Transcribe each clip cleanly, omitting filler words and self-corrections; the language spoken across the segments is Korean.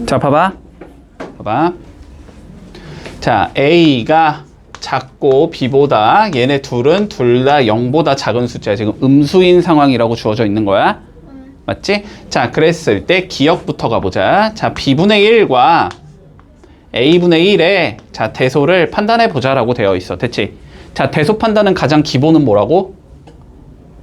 자, 봐봐. 봐봐. 자, A가 작고 B보다 얘네 둘은 둘 다 0보다 작은 숫자야. 지금 음수인 상황이라고 주어져 있는 거야. 맞지? 자, 그랬을 때 기억부터 가보자. 자, B분의 1과 A분의 1의 자, 대소를 판단해 보자라고 되어 있어. 됐지? 자, 대소 판단은 가장 기본은 뭐라고?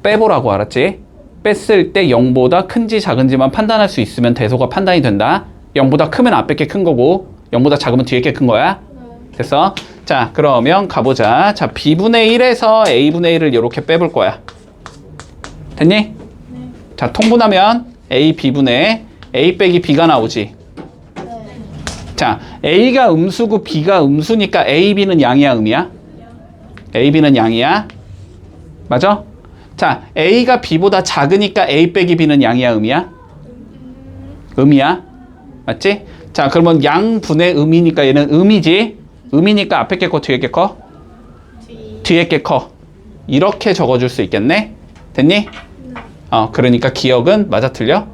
빼보라고. 알았지? 뺐을 때 0보다 큰지 작은지만 판단할 수 있으면 대소가 판단이 된다. 0보다 크면 앞에 게 큰 거고 0보다 작으면 뒤에 게 큰 거야. 됐어? 자, 그러면 가보자. 자, B분의 1에서 A분의 1을 이렇게 빼볼 거야. 됐니? 네. 자, 통분하면 A, B분의 A 빼기 B가 나오지. 네. 자, A가 음수고 B가 음수니까 A, B는 양이야, 음이야? A, B는 양이야. 맞아? 자, A가 B보다 작으니까 A 빼기 B는 양이야, 음이야? 음이야. 맞지? 자, 그러면 양분의 음이니까 얘는 음이지? 음이니까 앞에 게 커, 뒤에 게 커? 뒤에 게 커. 이렇게 적어줄 수 있겠네? 됐니? 네. 그러니까 기억은 맞아, 틀려?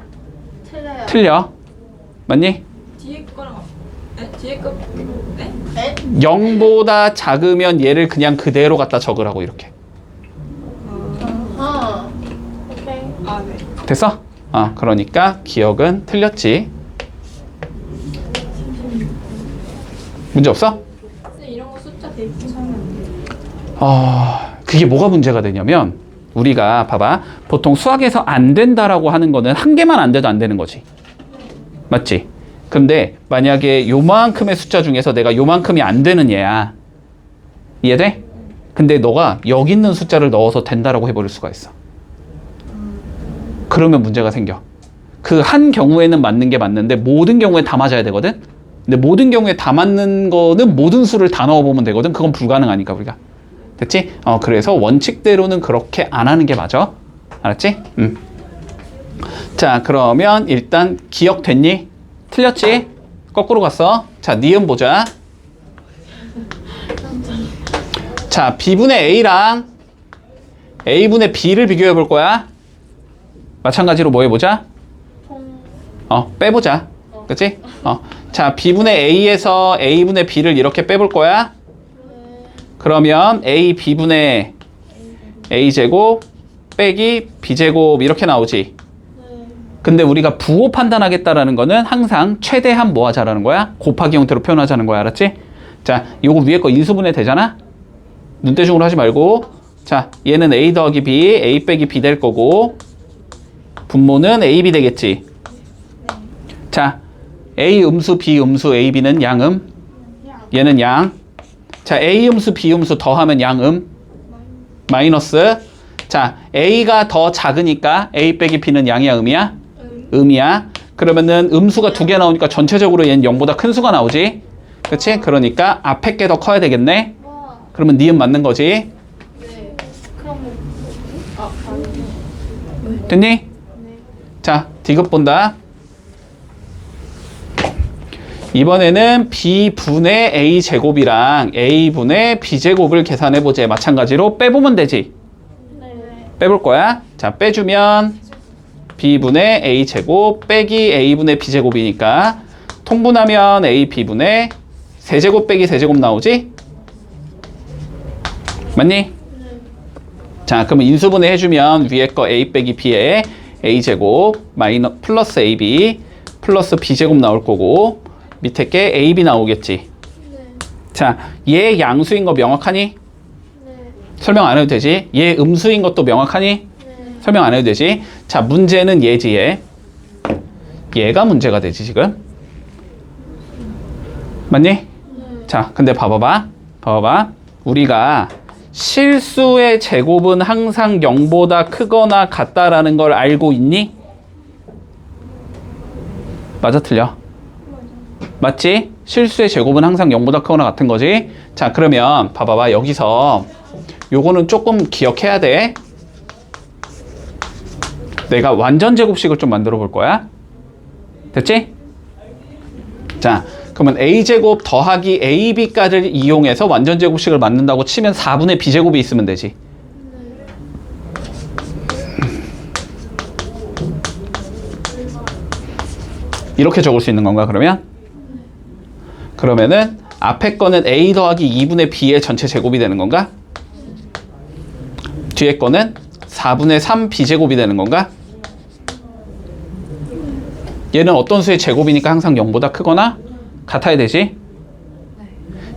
틀려요. 틀려. 맞니? 뒤에 거랑 뒤에 거 네? 0보다 작으면 얘를 그냥 그대로 갖다 적으라고 이렇게. 오케이. 아, 네. 됐어? 그러니까 기억은 틀렸지. 문제 없어? 근데 이런 거 숫자 되게 괜찮으면 안 돼요. 그게 뭐가 문제가 되냐면 우리가 봐봐. 보통 수학에서 안 된다라고 하는 거는 한 개만 안 돼도 안 되는 거지. 맞지? 근데 만약에 요만큼의 숫자 중에서 내가 요만큼이 안 되는 얘야. 이해돼? 근데 너가 여기 있는 숫자를 넣어서 된다라고 해버릴 수가 있어. 그러면 문제가 생겨. 그 한 경우에는 맞는 게 맞는데 모든 경우에 다 맞아야 되거든? 근데 모든 경우에 다 맞는 거는 모든 수를 다 넣어보면 되거든? 그건 불가능하니까 우리가. 됐지? 그래서 원칙대로는 그렇게 안 하는 게 맞아. 알았지? 자, 그러면 일단 기억됐니? 틀렸지? 거꾸로 갔어. 자, 니은 보자. 자, B분의 A랑 A분의 B를 비교해 볼 거야. 마찬가지로 뭐 해보자? 빼보자. 그치? 자, B분의 A에서 A분의 B를 이렇게 빼볼 거야. 그러면 A, B분의 A제곱 빼기 B제곱 이렇게 나오지. 근데 우리가 부호 판단하겠다라는 거는 항상 최대한 뭐 하자라는 거야? 곱하기 형태로 표현하자는 거야. 알았지? 자, 요거 위에 거 인수분해 되잖아? 눈대중으로 하지 말고. 자, 얘는 A 더하기 B, A 빼기 B 될 거고 분모는 A, B 되겠지. 자, A 음수, B 음수, A, B는 양음. 얘는 양. 자, A 음수, B 음수 더하면 양음. 마이너스. 자, A가 더 작으니까 A 빼기 B는 양이야, 음이야? 음이야. 그러면은 음수가 두 개 나오니까 전체적으로 얘는 0보다 큰 수가 나오지. 그치? 그러니까 앞에 게 더 커야 되겠네. 그러면 니은 맞는 거지. 네. 그럼 됐니? 네. 자, 디귿 본다. 이번에는 B분의 A제곱이랑 A분의 B제곱을 계산해보자. 마찬가지로 빼보면 되지. 네. 빼볼 거야. 자, 빼주면 B분의 A제곱 빼기 A분의 B제곱이니까 통분하면 A, B분의 세제곱 빼기 세제곱 나오지? 맞니? 네. 자, 그러면 인수분해 해주면 위에 거 A 빼기 B에 A제곱 플러스 AB 플러스 B제곱 나올 거고 밑에 게 AB 나오겠지. 네. 자, 얘 양수인 거 명확하니? 네. 설명 안 해도 되지? 얘 음수인 것도 명확하니? 네. 설명 안 해도 되지? 자, 문제는 얘지, 얘. 얘가 문제가 되지, 지금. 맞니? 네. 자, 근데 봐봐봐. 우리가 실수의 제곱은 항상 0보다 크거나 같다라는 걸 알고 있니? 맞아, 틀려? 맞지? 실수의 제곱은 항상 0보다 크거나 같은 거지? 자, 그러면 봐봐봐. 여기서 요거는 조금 기억해야 돼. 내가 완전 제곱식을 좀 만들어 볼 거야. 됐지? 자, 그러면 A제곱 더하기 AB까지를 이용해서 완전 제곱식을 만든다고 치면 4분의 B제곱이 있으면 되지. 이렇게 적을 수 있는 건가 그러면? 그러면은 앞에 거는 a 더하기 2분의 b의 전체 제곱이 되는 건가? 뒤에 거는 4분의 3 b제곱이 되는 건가? 얘는 어떤 수의 제곱이니까 항상 0보다 크거나 같아야 되지?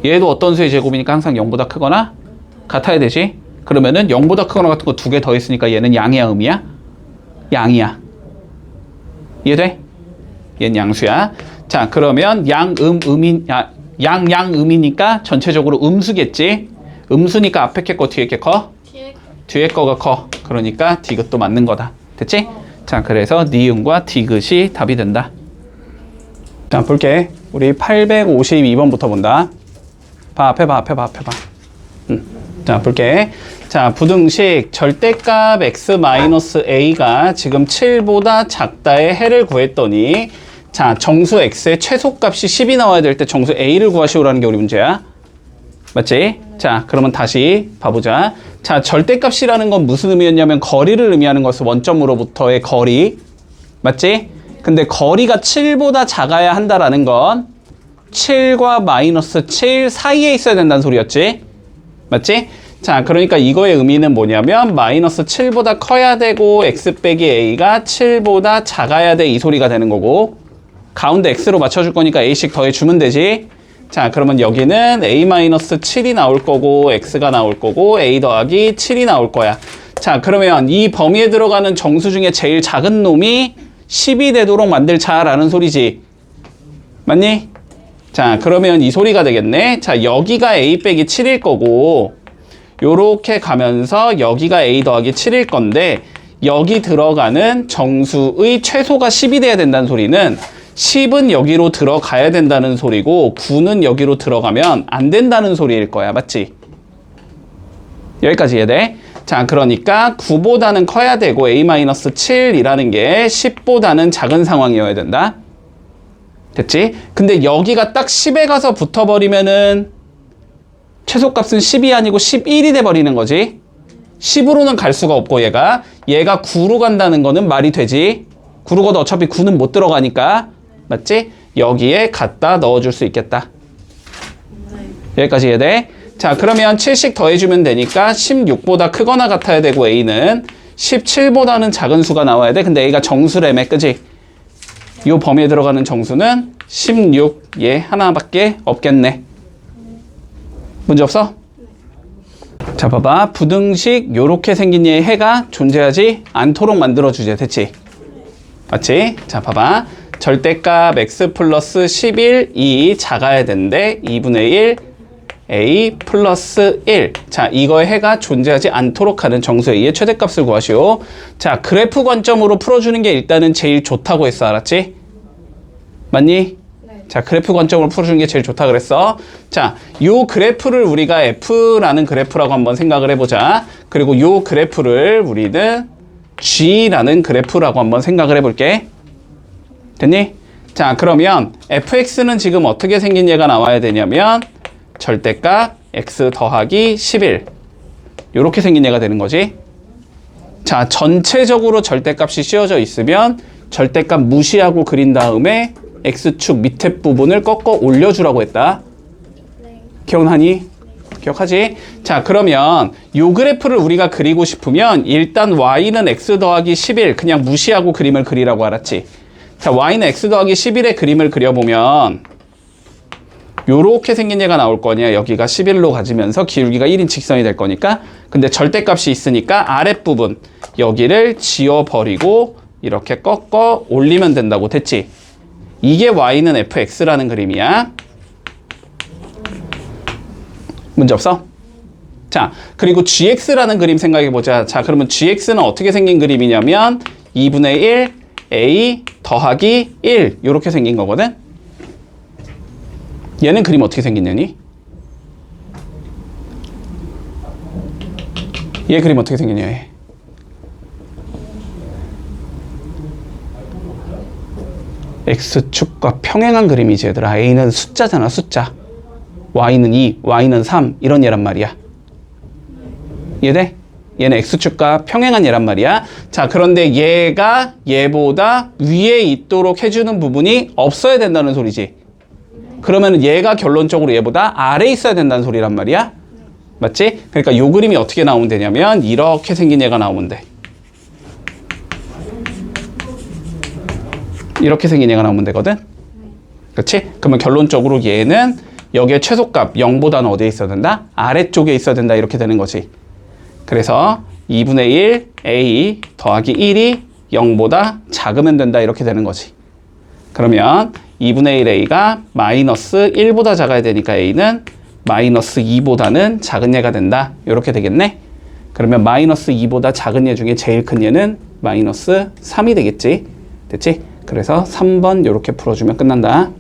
얘도 어떤 수의 제곱이니까 항상 0보다 크거나 같아야 되지? 그러면은 0보다 크거나 같은 거 두 개 더 있으니까 얘는 양이야 음이야? 양이야. 이해돼? 얘는 양수야. 자 그러면 양음이니까 전체적으로 음수겠지? 음수니까 앞에 게 커 뒤에 게 커? 뒤에 거가 커. 그러니까 디귿도 맞는 거다. 됐지? 자 그래서 니은과 디귿이 답이 된다. 자 볼게. 우리 852번부터 본다. 앞에 봐. 자 볼게. 자 부등식 절대값 x-a가 지금 7보다 작다의 해를 구했더니 자 정수 x의 최소값이 10이 나와야 될 때 정수 a를 구하시오라는 게 우리 문제야. 맞지? 자 그러면 다시 봐보자. 자 절대값이라는 건 무슨 의미였냐면 거리를 의미하는 것은 원점으로부터의 거리. 맞지? 근데 거리가 7보다 작아야 한다라는 건 7과 마이너스 7 사이에 있어야 된다는 소리였지? 맞지? 자 그러니까 이거의 의미는 뭐냐면 마이너스 7보다 커야 되고 x 빼기 a가 7보다 작아야 돼 이 소리가 되는 거고 가운데 x로 맞춰줄 거니까 a씩 더해주면 되지. 자 그러면 여기는 a-7이 나올 거고 x가 나올 거고 a 더하기 7이 나올 거야. 자 그러면 이 범위에 들어가는 정수 중에 제일 작은 놈이 10이 되도록 만들자라는 소리지. 맞니? 자 그러면 이 소리가 되겠네. 자 여기가 a 빼기 7일 거고 요렇게 가면서 여기가 a 더하기 7일 건데 여기 들어가는 정수의 최소가 10이 돼야 된다는 소리는 10은 여기로 들어가야 된다는 소리고 9는 여기로 들어가면 안 된다는 소리일 거야. 맞지? 여기까지 이해돼? 자 그러니까 9보다는 커야 되고 a-7이라는 게 10보다는 작은 상황이어야 된다. 됐지? 근데 여기가 딱 10에 가서 붙어버리면은 최소값은 10이 아니고 11이 돼버리는 거지. 10으로는 갈 수가 없고 얘가 9로 간다는 거는 말이 되지. 9로 가도 어차피 9는 못 들어가니까. 맞지? 여기에 갖다 넣어줄 수 있겠다. 여기까지 이해돼? 자 그러면 7씩 더해주면 되니까 16보다 크거나 같아야 되고 a는 17보다는 작은 수가 나와야 돼. 근데 a가 정수래매 그지? 요 범위에 들어가는 정수는 16 얘 하나밖에 없겠네. 문제 없어? 자 봐봐 부등식 요렇게 생긴 얘의 해가 존재하지 않도록 만들어주자. 됐지? 맞지? 자 봐봐 절대값 x 플러스 11이 작아야 되는데 2분의 1 a 플러스 1 자 이거의 해가 존재하지 않도록 하는 정수 a의 최대값을 구하시오. 자 그래프 관점으로 풀어주는 게 일단은 제일 좋다고 했어. 알았지? 맞니? 자 그래프 관점으로 풀어주는 게 제일 좋다 그랬어. 자 요 그래프를 우리가 f라는 그래프라고 한번 생각을 해보자. 그리고 요 그래프를 우리는 g라는 그래프라고 한번 생각을 해볼게. 됐니? 자 그러면 fx는 지금 어떻게 생긴 얘가 나와야 되냐면 절대값 x 더하기 11 요렇게 생긴 얘가 되는 거지. 자 전체적으로 절대값이 씌워져 있으면 절대값 무시하고 그린 다음에 x축 밑에 부분을 꺾어 올려주라고 했다. 기억나니? 기억하지? 자 그러면 요 그래프를 우리가 그리고 싶으면 일단 y는 x 더하기 11 그냥 무시하고 그림을 그리라고 알았지? 자 y는 x 더하기 11의 그림을 그려보면 요렇게 생긴 얘가 나올 거냐. 여기가 11로 가지면서 기울기가 1인 직선이 될 거니까. 근데 절대값이 있으니까 아랫부분 여기를 지워버리고 이렇게 꺾어 올리면 된다고. 됐지? 이게 y는 fx라는 그림이야. 문제 없어? 자 그리고 gx라는 그림 생각해보자. 자 그러면 gx는 어떻게 생긴 그림이냐면 2분의 1 a 더하기 1 이렇게 생긴 거거든. 얘는 그림 어떻게 생겼냐니? 얘 그림 어떻게 생겼냐 얘. x축과 평행한 그림이지 얘들아. a는 숫자잖아 숫자. y는 2, y는 3 이런 얘란 말이야. 이해돼? 얘는 x축과 평행한 얘란 말이야. 자, 그런데 얘가 얘보다 위에 있도록 해주는 부분이 없어야 된다는 소리지. 그러면 얘가 결론적으로 얘보다 아래에 있어야 된다는 소리란 말이야. 맞지? 그러니까 요 그림이 어떻게 나오면 되냐면 이렇게 생긴 얘가 나오면 돼. 이렇게 생긴 얘가 나오면 되거든. 그렇지? 그러면 결론적으로 얘는 여기에 최소값 0보다는 어디에 있어야 된다? 아래쪽에 있어야 된다. 이렇게 되는 거지. 그래서 2분의 1 a 더하기 1이 0보다 작으면 된다. 이렇게 되는 거지. 그러면 2분의 1 a가 마이너스 1보다 작아야 되니까 a는 마이너스 2보다는 작은 얘가 된다. 이렇게 되겠네. 그러면 마이너스 2보다 작은 얘 중에 제일 큰 얘는 마이너스 3이 되겠지. 됐지? 그래서 3번 이렇게 풀어주면 끝난다.